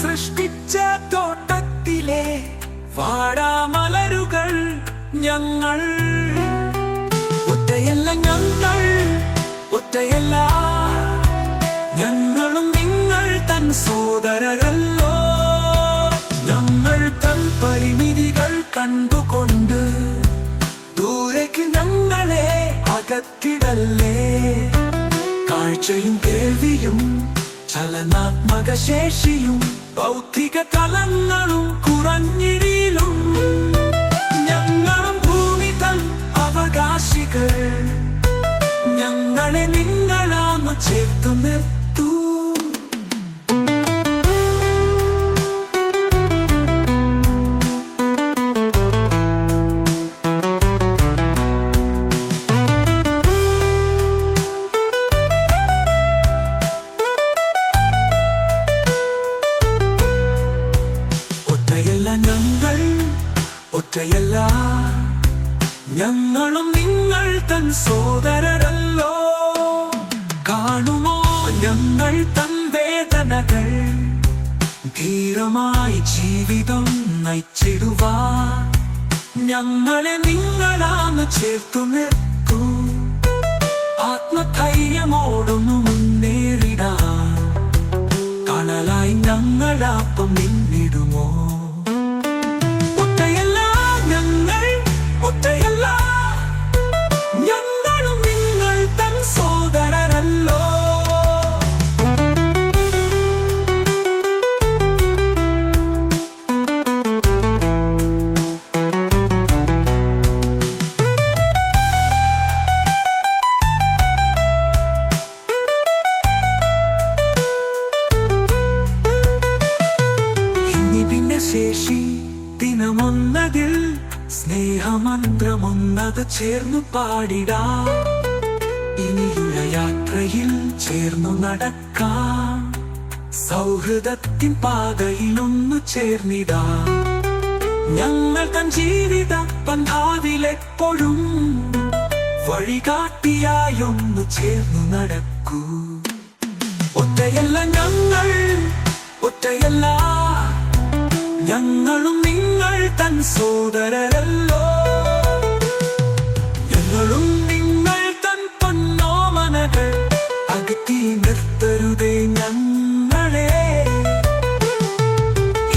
സൃഷ്ടിച്ച തോട്ടത്തിലെ വാടാമലരുകൾ ഞങ്ങൾ. ഒറ്റയല്ല ഞങ്ങൾ, ഒറ്റയല്ല, ഞങ്ങളും നിങ്ങൾ തൻ സോദരരല്ലോ. ഞങ്ങൾ തൻ പരിമിതികൾ കണ്ടുകൊണ്ട് ദൂരേക്ക് ഞങ്ങളെ അകറ്റിടല്ലേ. കാഴ്ചയും കേൾവിയും ചലനാത്മക ശേഷിയും ഭൗതിക തലങ്ങളും കുറഞ്ഞിരിലും ഞങ്ങളും ഭൂമി തൻ അവകാശികൾ. ഞങ്ങളെ നിങ്ങളാന്ന് ചേർത്തു നിർത്തൂ. ഞങ്ങൾ ഒറ്റയല്ല, ഞങ്ങളും നിങ്ങൾ തൻ സോദരരല്ലോ. കാണുമോ ഞങ്ങൾ തൻ വേദനകൾ, ധീരമായി ജീവിതം നയിച്ചിടുവാൻ ഞങ്ങളെ നിങ്ങളാണ് ചേർത്തു നിർത്തൂ. ആത്മധൈര്യമോടൊന്നു മുന്നേറിടാൻ കണലായി ഞങ്ങളാപ്പം നിന്നിടുമോ. ഒറ്റയല്ല, ഞങ്ങളും നിങ്ങൾ തൻ സോദരരല്ലോ. ഇനി പിന്നെ ശേഷി ദിനമൊന്നതിൽ സ്നേഹമന്ത്രമൊന്നത് ചേർന്നു പാടിടാം. ഇനിയുള്ള യാത്രയിൽ ചേർന്നു നടക്കാം. സൗഹൃദത്തിൻ പാതയിലൊന്നു ചേർന്നിടാം. ഞങ്ങൾ തൻ ജീവിത പന്ഥാവിലെപ്പോഴും വഴികാട്ടിയായൊന്നു ചേർന്നു നടക്കൂ. ഒറ്റയല്ല ഞങ്ങൾ, ഒറ്റയല്ല, ഞങ്ങളും നിങ്ങൾ തൻ സോദരരല്ലോ. ഞങ്ങളും നിങ്ങൾ തൻ പൊന്നോമനകൾ, അകറ്റി നിർത്തരുതേ ഞങ്ങളെ.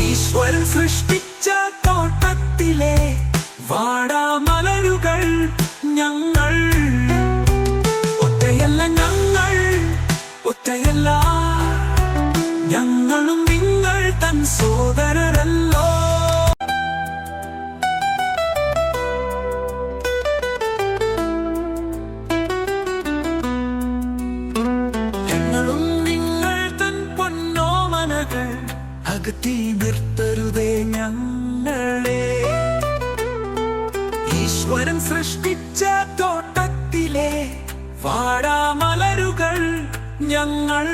ഈശ്വരൻ സൃഷ്ടിച്ച തോട്ടത്തിലെ വാടാമലരുകൾ ഞങ്ങൾ. ഒറ്റയല്ല ഞങ്ങൾ, ഒറ്റയല്ല, ഞങ്ങളും നിങ്ങൾ തൻ സോദരരല്ലോ. ഞങ്ങളും നിങ്ങൾ തൻ പൊന്നോമനകൾ, അകറ്റി നിർത്തരുതേ ഞങ്ങളെ. ഈശ്വരൻ സൃഷ്ടിച്ച തോട്ടത്തിലെ വാടാമലരുകൾ ഞങ്ങൾ.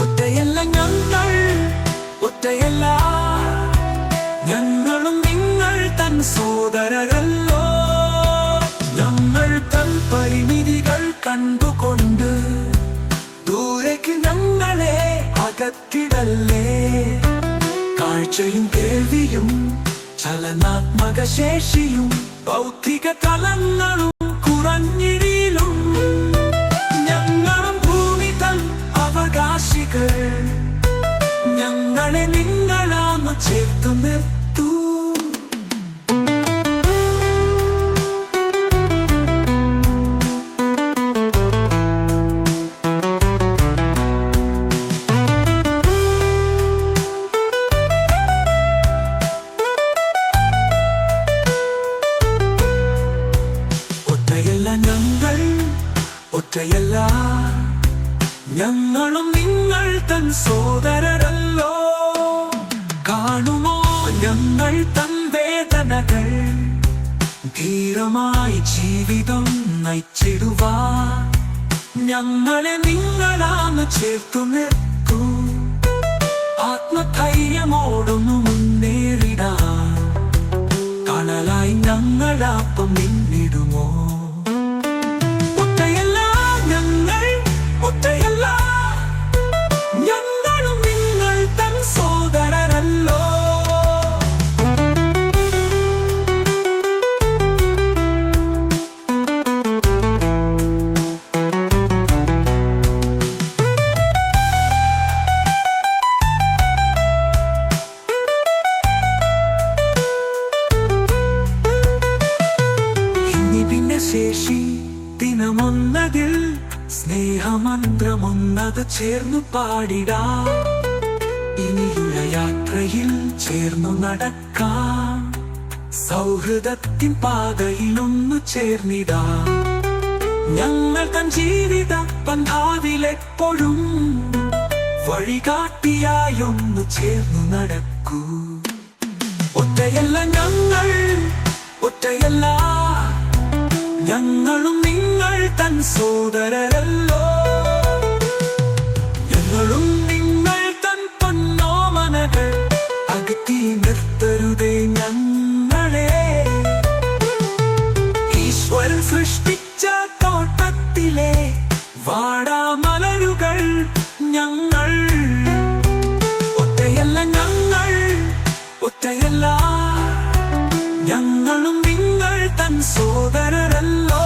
ഒറ്റയല്ല ഞങ്ങൾ, ഒറ്റയല്ല, ഞങ്ങളും നിങ്ങൾ തൻ സോദരരല്ലോ. ഞങ്ങൾ തൻ പരിമിതികൾ കണ്ടുകൊണ്ട് ദൂരേക്ക് ഞങ്ങളെ അകറ്റിടല്ലേ. കാഴ്ചയും കേൾവിയും ചലനാത്മക ശേഷിയും ഭൗതിക തലങ്ങളും കുറഞ്ഞിരിലും ഞങ്ങളും ഭൂമി തൻ അവകാശികൾ. ഞങ്ങളെ നിങ്ങളാന്ന് ചേർത്തു നിർത്തൂ. ഒറ്റയല്ല ഞങ്ങൾ, ഒറ്റയല്ല, ഞങ്ങളും നിങ്ങൾ തൻ സോദരരല്ലോ. കാണുമോ ഞങ്ങൾ തൻ വേദനകൾ, ധീരമായി ജീവിതം നയിച്ചിടുവാൻ ഞങ്ങളെ നിങ്ങളാണ് ചേർത്തു നിർത്തൂ. ആത്മധൈര്യമോടൊന്നു മുന്നേറിടാൻ കണലായി ഞങ്ങളാപ്പം നിന്നിടുമോ. ഒറ്റയല്ല ഞങ്ങൾ, ഒറ്റയല്ല, ഞങ്ങളും നിങ്ങൾ മന്ത്രമൊന്നത് ചേർന്നു പാടിടാം. ഇനിയുള്ള യാത്രയിൽ ചേർന്നു നടക്കാം. സൗഹൃദത്തിൻ പാതയിലൊന്നു ചേർന്നിടാം. ഞങ്ങൾ തൻ ജീവിത പന്ഥാവിലെപ്പോഴും വഴികാട്ടിയായൊന്നു ചേർന്നു നടക്കൂ. ഒറ്റയല്ല ഞങ്ങൾ, ഒറ്റയല്ല ഞങ്ങളും നിങ്ങൾ തൻ സോദരരല്ലോ. ഞങ്ങളും നിങ്ങൾ തൻ പൊന്നോമനകൾ. അകറ്റി നിർത്തരുതേ ഞങ്ങളെ. ഈശ്വരൻ സൃഷ്ടിച്ച തോട്ടത്തിലെ വാടാമലരുകൾ ഞങ്ങൾ. ഒറ്റയല്ല ഞങ്ങൾ, ഒറ്റയല്ല ഞങ്ങളും നിങ്ങൾ തൻ സോദരരല്ലോ.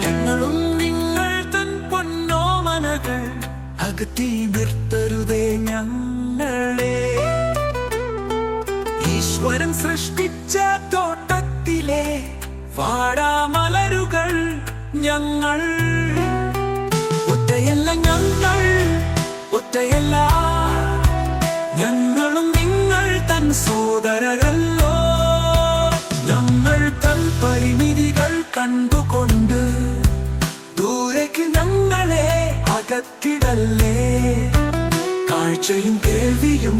ഞങ്ങളും നിങ്ങൾ തൻ പൊന്നോമനകൾ. അകറ്റി നിർത്തരുതേ ഞങ്ങളെ. ഈശ്വരൻ സൃഷ്ടിച്ച തോട്ടത്തിലെ വാടാമലരുകൾ ഞങ്ങൾ. ഒറ്റയല്ല ഞങ്ങൾ, ഒറ്റയല്ല ഞങ്ങളും നിങ്ങൾ തൻ സോദരരല്ലോ. ഞങ്ങൾ തൻ പരിമിതികൾ കണ്ടുകൊണ്ട് ദൂരേക്ക് ഞങ്ങളെ അകറ്റിടല്ലേ. കാഴ്ചയും കേൾവിയും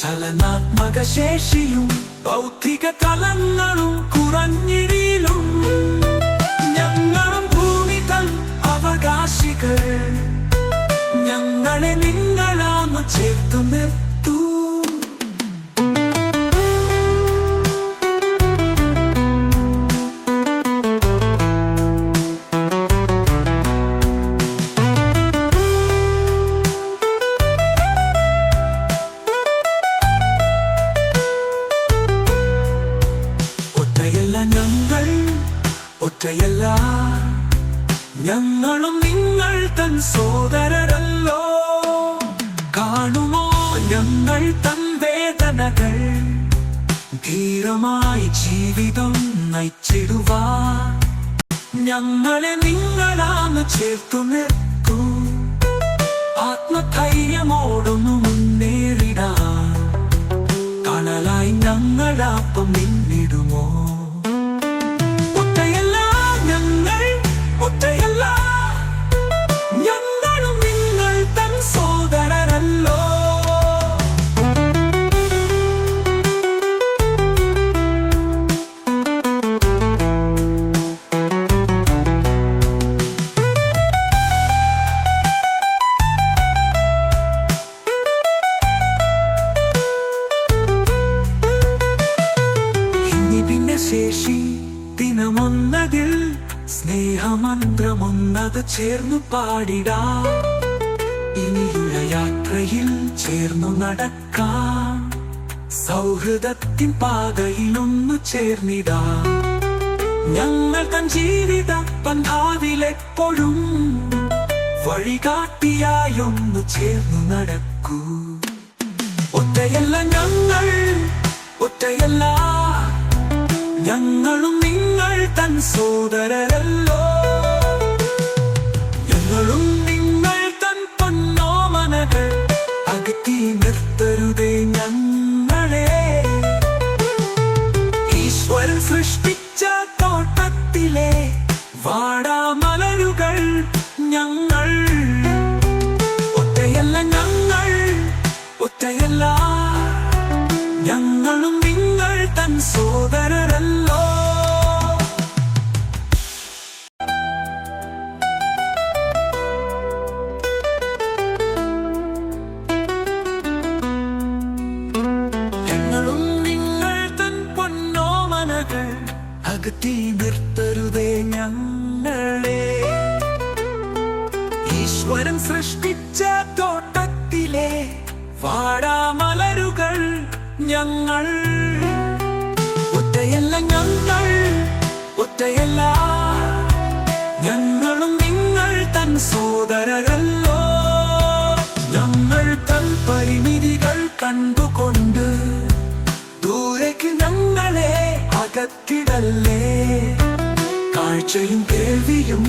ചലനാത്മക ശേഷിയും ബൗദ്ധിക തലങ്ങളും കുറഞ്ഞിടിലും ഞങ്ങളും ഭൂമി തൻ അവകാശികൾ. ഞങ്ങളെ നിങ്ങളാന്നു ചേർത്തു നിർത്തൂ. ഒറ്റയല്ല ഞങ്ങൾ, ഒറ്റയല്ല ഞങ്ങളും നിങ്ങൾ തൻ സോദരരല്ലോ. കാണുമോ ഞങ്ങൾ തൻ വേദനകൾ. ധീരമായി ജീവിതം നയിച്ചിടുവാൻ ഞങ്ങളെ നിങ്ങളാണ് ചേർത്തു നിർത്തൂ. ആത്മധൈര്യമോടൊന്നു മുന്നേറിടാൻ കനലായി ഞങ്ങളാപ്പം നിന്നിടുമോ. ഒറ്റയല്ല ഞങ്ങൾ, ഒറ്റയല്ല ഞങ്ങളും നിങ്ങൾ തൻ സോദരരല്ലോ. ശേഷി ദിനമൊന്നതിൽ സ്നേഹമന്ത്രമൊന്നത് ചേർന്നു പാടിടാം. ഇനിയുള്ള യാത്രയിൽ ചേർന്നു നടക്കാം. സൗഹൃദത്തിൻ പാതയിലൊന്നു ചേർന്നിടാം. ഞങ്ങൾ തൻ ജീവിത പന്ഥാവിലെപ്പോഴും വഴികാട്ടിയായൊന്നു ചേർന്നു നടക്കൂ. ഒറ്റയല്ല ഞങ്ങൾ, ഒറ്റയല്ല ഞങ്ങളും നിങ്ങൾ തൻ സോദരരല്ലോ. ഞങ്ങളും നിങ്ങൾ തൻ പൊന്നോമനകൾ. അകറ്റി നിർത്തരുതേ ഞങ്ങളെ. ഈശ്വരൻ സൃഷ്ടിച്ച തോട്ടത്തിലെ വാടാമലരുകൾ ഞങ്ങൾ. ഒറ്റയല്ല ഞങ്ങൾ, ഒറ്റയല്ല ഞങ്ങളും നിങ്ങൾ തൻ സോദരരല്ലോ. ഞങ്ങളും നിങ്ങൾ തൻ പൊന്നോമനകൾ. അകറ്റി നിർത്തരുതേ ഞങ്ങളെ. ഈശ്വരൻ സൃഷ്ടിച്ച തോട്ടത്തിലെ വാടാമലരുകൾ ഞങ്ങൾ. ഒറ്റയല്ല ഞങ്ങൾ, ഒറ്റയല്ല ഞങ്ങളും നിങ്ങൾ തൻ സോദരരല്ലോ. ഞങ്ങൾ തൻ പരിമിതികൾ കണ്ടുകൊണ്ട് ദൂരേക്ക് ഞങ്ങളെ അകറ്റിടല്ലേ. കാഴ്ചയും കേൾവിയും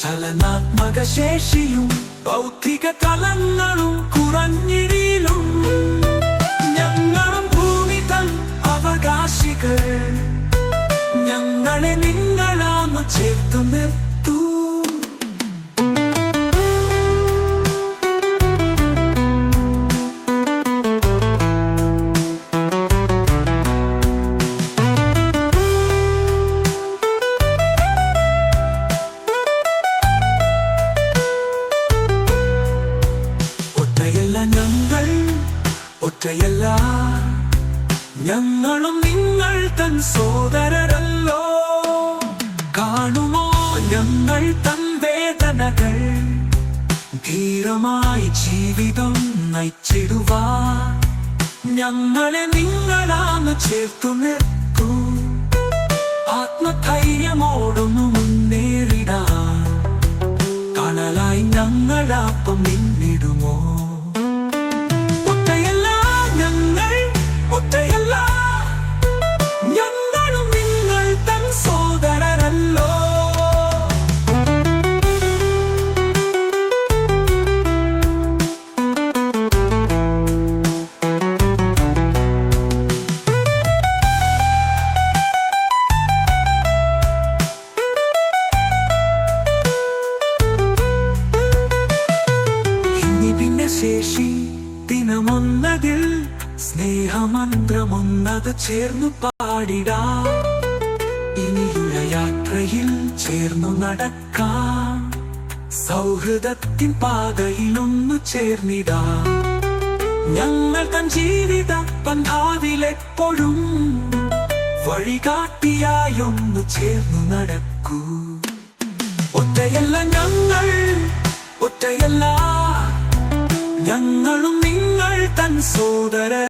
ചലനാത്മക ശേഷിയും ഭൗതിക തലങ്ങളും കുറഞ്ഞിടിയിലും ഞങ്ങളും ഭൂമി തൻ അവകാശികൾ. ഞങ്ങളെ നിങ്ങളാന്ന് ചേർത്തു നിർത്തൂ. ഒറ്റയല്ല ഞങ്ങളും നിങ്ങൾ തൻ സോദരരല്ലോ. കാണുമോ ഞങ്ങൾ തൻ വേദനകൾ, ധീരമായി ജീവിതം നയിച്ചിടുവാൻ ഞങ്ങളെ നിങ്ങളാന്ന് ചേർത്തു നിർത്തൂ. ആത്മധൈര്യമോടൊന്നു മുന്നേറിടാൻ കനലായി ഞങ്ങളാപ്പം നിന്നിടുമോ. ഒറ്റയല്ല ഞങ്ങളും നിങ്ങൾ തൻ സോദരരല്ലോ. ഇനി പിന്നെ ശേഷി ദിനമൊന്നതിൽ സ്നേഹമന്ത്രമൊന്നത് ചേർന്നു പാടിടാം. ഇനിയുള്ള യാത്രയിൽ ചേർന്നു നടക്കാം. സൗഹൃദത്തിൻ പാതയിലൊന്നു ചേർന്നിടാം. ഞങ്ങൾ തൻ ജീവിത പന്ഥാവിലെപ്പോഴും വഴികാട്ടിയായൊന്നു ചേർന്നു നടക്കൂ. ഒറ്റയല്ല ഞങ്ങൾ, ഒറ്റയല്ല ഞങ്ങളും നിങ്ങൾ തൻ സോദര